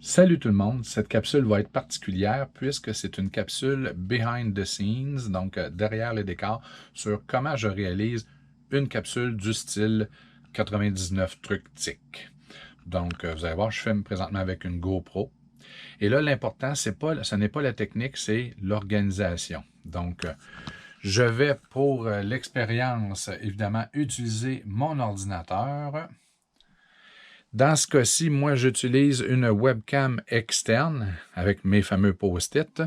Salut tout le monde, cette capsule va être particulière puisque c'est une capsule behind the scenes, donc derrière les décors, sur comment je réalise une capsule du style 99 trucs TIC. Donc vous allez voir, je filme présentement avec une GoPro. Et là, l'important, ce n'est pas la technique, c'est l'organisation. Donc je vais pour l'expérience, évidemment, utiliser mon ordinateur. Dans ce cas-ci, moi, j'utilise une webcam externe avec mes fameux post-it.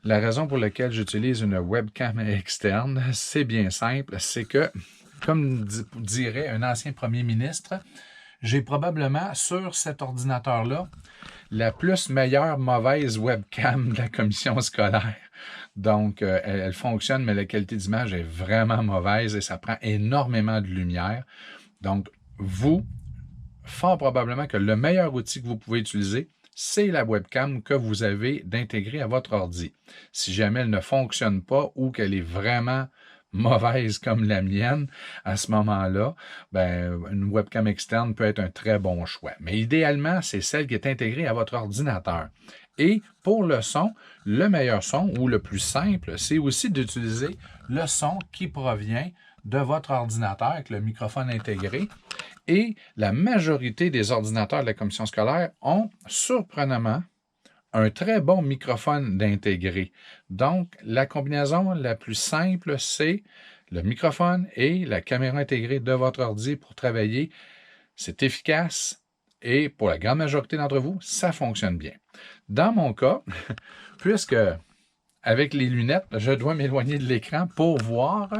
La raison pour laquelle j'utilise une webcam externe, c'est bien simple, c'est que, comme dirait un ancien premier ministre, j'ai probablement sur cet ordinateur-là la plus meilleure mauvaise webcam de la commission scolaire. Donc, elle fonctionne, mais la qualité d'image est vraiment mauvaise et ça prend énormément de lumière. Donc, fort probablement que le meilleur outil que vous pouvez utiliser, c'est la webcam que vous avez d'intégrer à votre ordi. Si jamais elle ne fonctionne pas ou qu'elle est vraiment mauvaise comme la mienne, à ce moment-là, une webcam externe peut être un très bon choix. Mais idéalement, c'est celle qui est intégrée à votre ordinateur. Et pour le son, le meilleur son ou le plus simple, c'est aussi d'utiliser le son qui provient de votre ordinateur avec le microphone intégré. Et la majorité des ordinateurs de la commission scolaire ont surprenamment un très bon microphone d'intégrer. Donc, la combinaison la plus simple, c'est le microphone et la caméra intégrée de votre ordi pour travailler. C'est efficace et pour la grande majorité d'entre vous, ça fonctionne bien. Dans mon cas, puisque avec les lunettes, je dois m'éloigner de l'écran pour voir,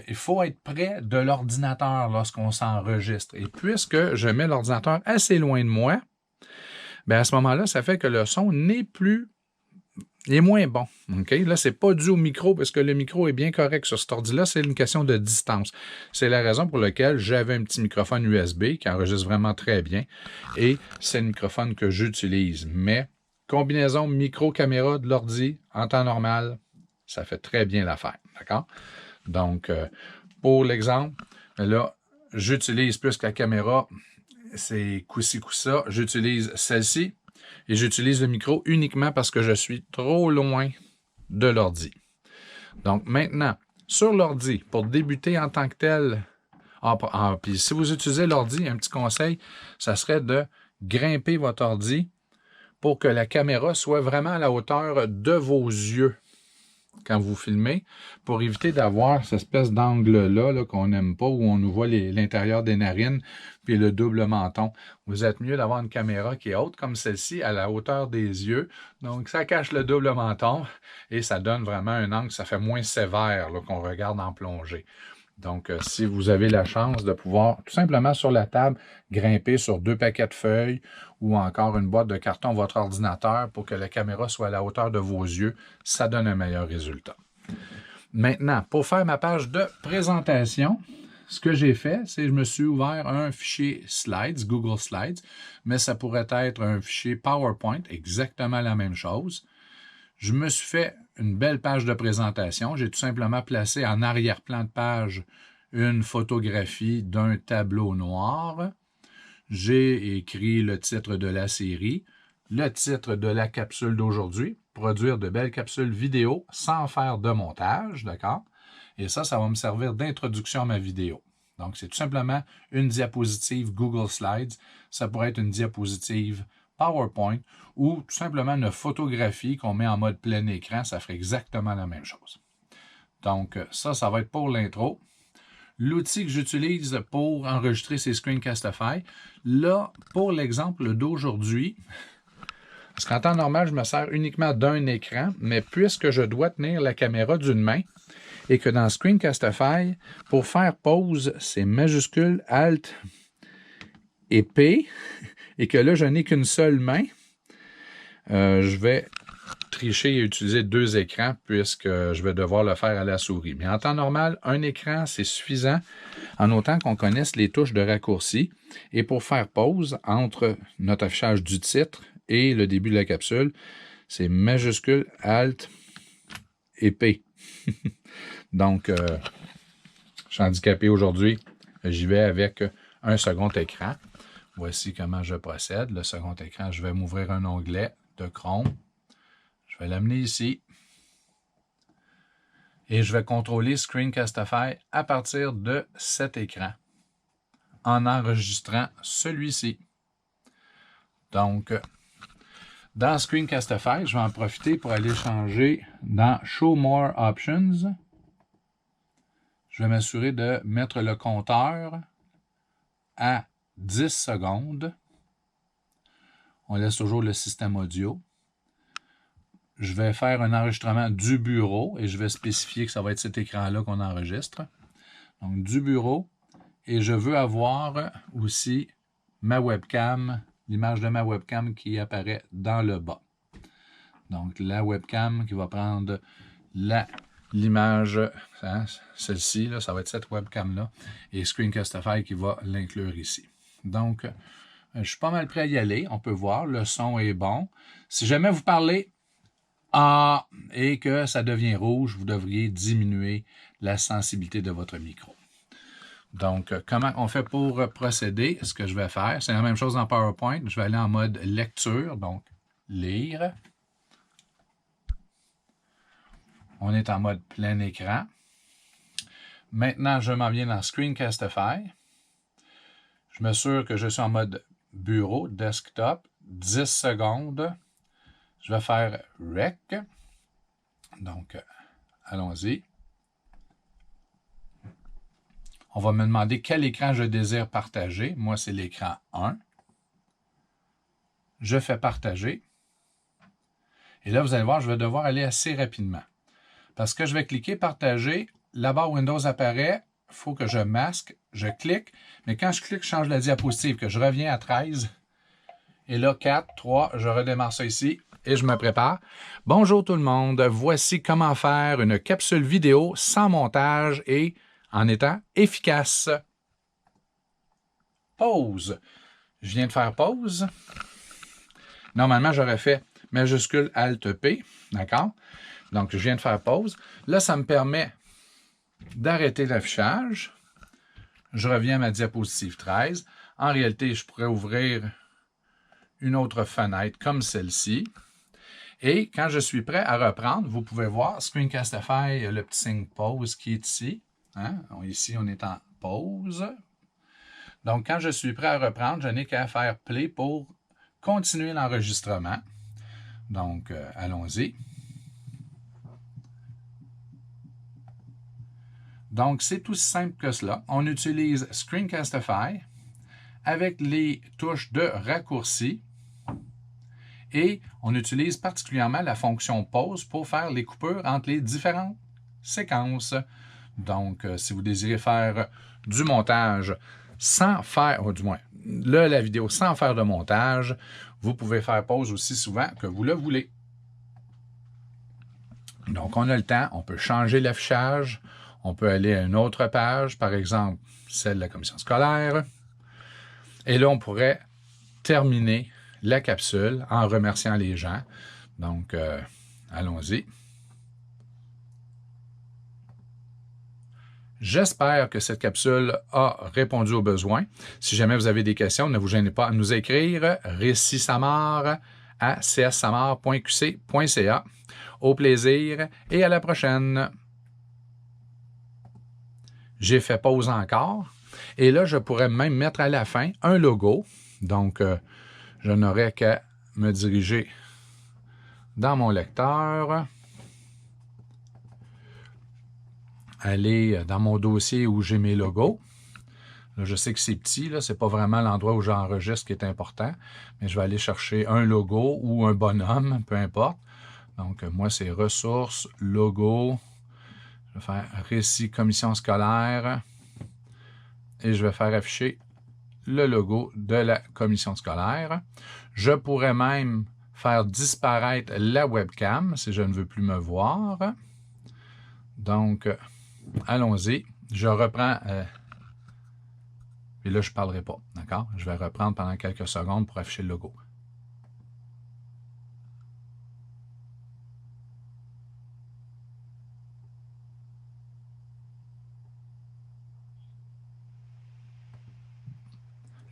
il faut être près de l'ordinateur lorsqu'on s'enregistre. Et puisque je mets l'ordinateur assez loin de moi, à ce moment-là, ça fait que le son est moins bon. Okay? Là, c'est pas dû au micro, parce que le micro est bien correct sur cet ordi-là, c'est une question de distance. C'est la raison pour laquelle j'avais un petit microphone USB qui enregistre vraiment très bien, et c'est le microphone que j'utilise. Mais combinaison micro-caméra de l'ordi en temps normal, ça fait très bien l'affaire. D'accord? Donc, pour l'exemple, là, j'utilise plus que la caméra, c'est coup-ci, coup-ça. J'utilise celle-ci et j'utilise le micro uniquement parce que je suis trop loin de l'ordi. Donc, maintenant, sur l'ordi, pour débuter en tant que tel, puis si vous utilisez l'ordi, un petit conseil, ça serait de grimper votre ordi pour que la caméra soit vraiment à la hauteur de vos yeux quand vous filmez, pour éviter d'avoir cette espèce d'angle-là qu'on n'aime pas, où on nous voit l'intérieur des narines, puis le double menton. Vous êtes mieux d'avoir une caméra qui est haute, comme celle-ci, à la hauteur des yeux. Donc, ça cache le double menton, et ça donne vraiment un angle, ça fait moins sévère qu'on regarde en plongée. Donc, si vous avez la chance de pouvoir, tout simplement sur la table, grimper sur 2 paquets de feuilles ou encore une boîte de carton votre ordinateur pour que la caméra soit à la hauteur de vos yeux, ça donne un meilleur résultat. Maintenant, pour faire ma page de présentation, ce que j'ai fait, c'est que je me suis ouvert un fichier Slides, Google Slides, mais ça pourrait être un fichier PowerPoint, exactement la même chose. Je me suis fait une belle page de présentation. J'ai tout simplement placé en arrière-plan de page une photographie d'un tableau noir. J'ai écrit le titre de la série, le titre de la capsule d'aujourd'hui, produire de belles capsules vidéo sans faire de montage, d'accord? Et ça va me servir d'introduction à ma vidéo. Donc, c'est tout simplement une diapositive Google Slides. Ça pourrait être une diapositive PowerPoint ou tout simplement une photographie qu'on met en mode plein écran, ça ferait exactement la même chose. Donc, ça va être pour l'intro. L'outil que j'utilise pour enregistrer ces Screencastify, là, pour l'exemple d'aujourd'hui, parce qu'en temps normal, je me sers uniquement d'un écran, mais puisque je dois tenir la caméra d'une main et que dans Screencastify, pour faire pause, c'est majuscule, Alt et P, et que là, je n'ai qu'une seule main, je vais tricher et utiliser 2 écrans puisque je vais devoir le faire à la souris. Mais en temps normal, un écran, c'est suffisant en autant qu'on connaisse les touches de raccourci. Et pour faire pause entre notre affichage du titre et le début de la capsule, c'est majuscule, Alt et P. Donc, je suis handicapé aujourd'hui. J'y vais avec un second écran Voici comment je procède. Le second écran, je vais m'ouvrir un onglet de Chrome. Je vais l'amener ici. Et je vais contrôler Screencastify à partir de cet écran en enregistrant celui-ci. Donc, dans Screencastify, je vais en profiter pour aller changer dans Show More Options. Je vais m'assurer de mettre le compteur à 10 secondes. On laisse toujours le système audio. Je vais faire un enregistrement du bureau et je vais spécifier que ça va être cet écran-là qu'on enregistre. Donc, du bureau. Et je veux avoir aussi ma webcam, l'image de ma webcam qui apparaît dans le bas. Donc, la webcam qui va prendre l'image, hein, celle-ci, ça va être cette webcam-là, et Screencastify qui va l'inclure ici. Donc, je suis pas mal prêt à y aller. On peut voir, le son est bon. Si jamais vous parlez et que ça devient rouge, vous devriez diminuer la sensibilité de votre micro. Donc, comment on fait pour procéder? Ce que je vais faire, c'est la même chose dans PowerPoint. Je vais aller en mode lecture, donc lire. On est en mode plein écran. Maintenant, je m'en viens dans Screencastify. Je m'assure que je suis en mode bureau, desktop, 10 secondes. Je vais faire Rec. Donc, allons-y. On va me demander quel écran je désire partager. Moi, c'est l'écran 1. Je fais partager. Et là, vous allez voir, je vais devoir aller assez rapidement. Parce que je vais cliquer partager, la barre Windows apparaît, il faut que je masque, je clique, mais quand je clique, je change la diapositive, que je reviens à 13. Et là, 4, 3, je redémarre ça ici et je me prépare. Bonjour tout le monde, voici comment faire une capsule vidéo sans montage et en étant efficace. Pause. Je viens de faire pause. Normalement, j'aurais fait majuscule Alt-P, d'accord? Donc, je viens de faire pause. Là, ça me permet d'arrêter l'affichage. Je reviens à ma diapositive 13. En réalité, je pourrais ouvrir une autre fenêtre comme celle-ci. Et quand je suis prêt à reprendre, vous pouvez voir Screencastify, le petit signe pause qui est ici. Hein? Ici, on est en pause. Donc, quand je suis prêt à reprendre, je n'ai qu'à faire play pour continuer l'enregistrement. Donc, allons-y. Donc, c'est aussi simple que cela. On utilise Screencastify avec les touches de raccourci et on utilise particulièrement la fonction pause pour faire les coupures entre les différentes séquences. Donc, si vous désirez faire du montage sans faire, ou du moins, la vidéo sans faire de montage, vous pouvez faire pause aussi souvent que vous le voulez. Donc, on a le temps, on peut changer l'affichage, on peut aller à une autre page, par exemple, celle de la commission scolaire. Et là, on pourrait terminer la capsule en remerciant les gens. Donc, allons-y. J'espère que cette capsule a répondu aux besoins. Si jamais vous avez des questions, ne vous gênez pas à nous écrire récitsamar@cssamar.qc.ca. Au plaisir et à la prochaine. J'ai fait pause encore. Et là, je pourrais même mettre à la fin un logo. Donc, je n'aurais qu'à me diriger dans mon lecteur. Aller dans mon dossier où j'ai mes logos. Là, je sais que c'est petit, là, c'est pas vraiment l'endroit où j'enregistre qui est important, mais je vais aller chercher un logo ou un bonhomme, peu importe. Donc, moi, c'est ressources, logo. Je vais faire récit commission scolaire et je vais faire afficher le logo de la commission scolaire. Je pourrais même faire disparaître la webcam si je ne veux plus me voir. Donc, allons-y. Je reprends. Et là, je ne parlerai pas. D'accord? Je vais reprendre pendant quelques secondes pour afficher le logo.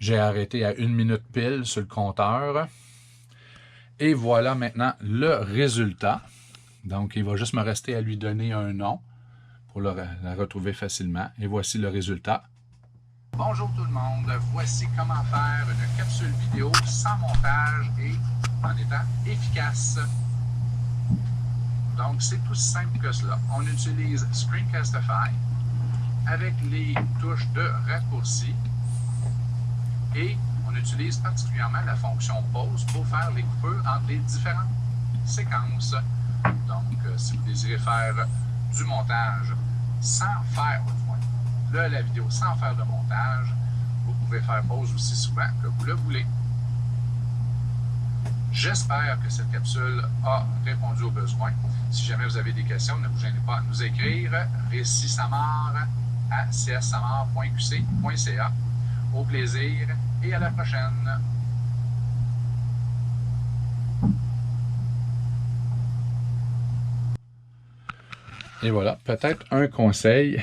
J'ai arrêté à 1 minute pile sur le compteur. Et voilà maintenant le résultat. Donc, il va juste me rester à lui donner un nom pour la retrouver facilement. Et voici le résultat. Bonjour tout le monde, voici comment faire une capsule vidéo sans montage et en étant efficace. Donc, c'est tout simple que cela. On utilise Screencastify avec les touches de raccourci et on utilise particulièrement la fonction pause pour faire les coupures entre les différentes séquences. Donc, si vous désirez faire du montage sans faire, du moins, la vidéo sans faire de montage, vous pouvez faire pause aussi souvent que vous le voulez. J'espère que cette capsule a répondu aux besoins. Si jamais vous avez des questions, ne vous gênez pas à nous écrire. récitsamar@cssamar.qc.ca. Au plaisir et à la prochaine. Et voilà, peut-être un conseil.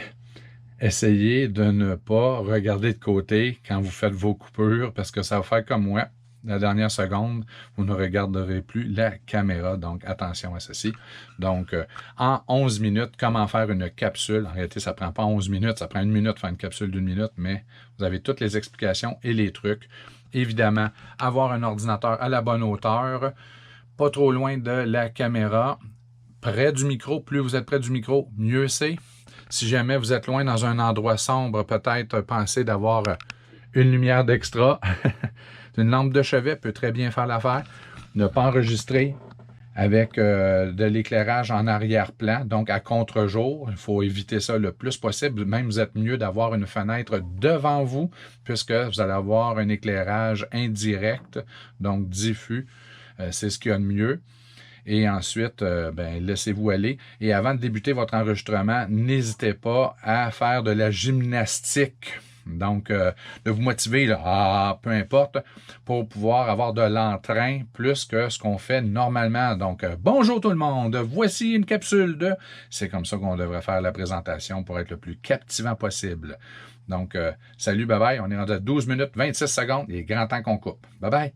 Essayez de ne pas regarder de côté quand vous faites vos coupures parce que ça va faire comme moi. La dernière seconde, vous ne regarderez plus la caméra. Donc, attention à ceci. Donc, en 11 minutes, comment faire une capsule. En réalité, ça ne prend pas 11 minutes, ça prend 1 minute faire une capsule d'1 minute, mais vous avez toutes les explications et les trucs. Évidemment, avoir un ordinateur à la bonne hauteur, pas trop loin de la caméra, près du micro. Plus vous êtes près du micro, mieux c'est. Si jamais vous êtes loin dans un endroit sombre, peut-être pensez d'avoir une lumière d'extra. Une lampe de chevet peut très bien faire l'affaire. Ne pas enregistrer avec de l'éclairage en arrière-plan, donc à contre-jour. Il faut éviter ça le plus possible. Même vous êtes mieux d'avoir une fenêtre devant vous, puisque vous allez avoir un éclairage indirect, donc diffus. C'est ce qu'il y a de mieux. Et ensuite, laissez-vous aller. Et avant de débuter votre enregistrement, n'hésitez pas à faire de la gymnastique. Donc, de vous motiver, là, peu importe, pour pouvoir avoir de l'entrain plus que ce qu'on fait normalement. Donc, bonjour tout le monde, voici une capsule de... C'est comme ça qu'on devrait faire la présentation pour être le plus captivant possible. Donc, salut, bye bye, on est rendu à 12 minutes, 26 secondes, il est grand temps qu'on coupe. Bye bye.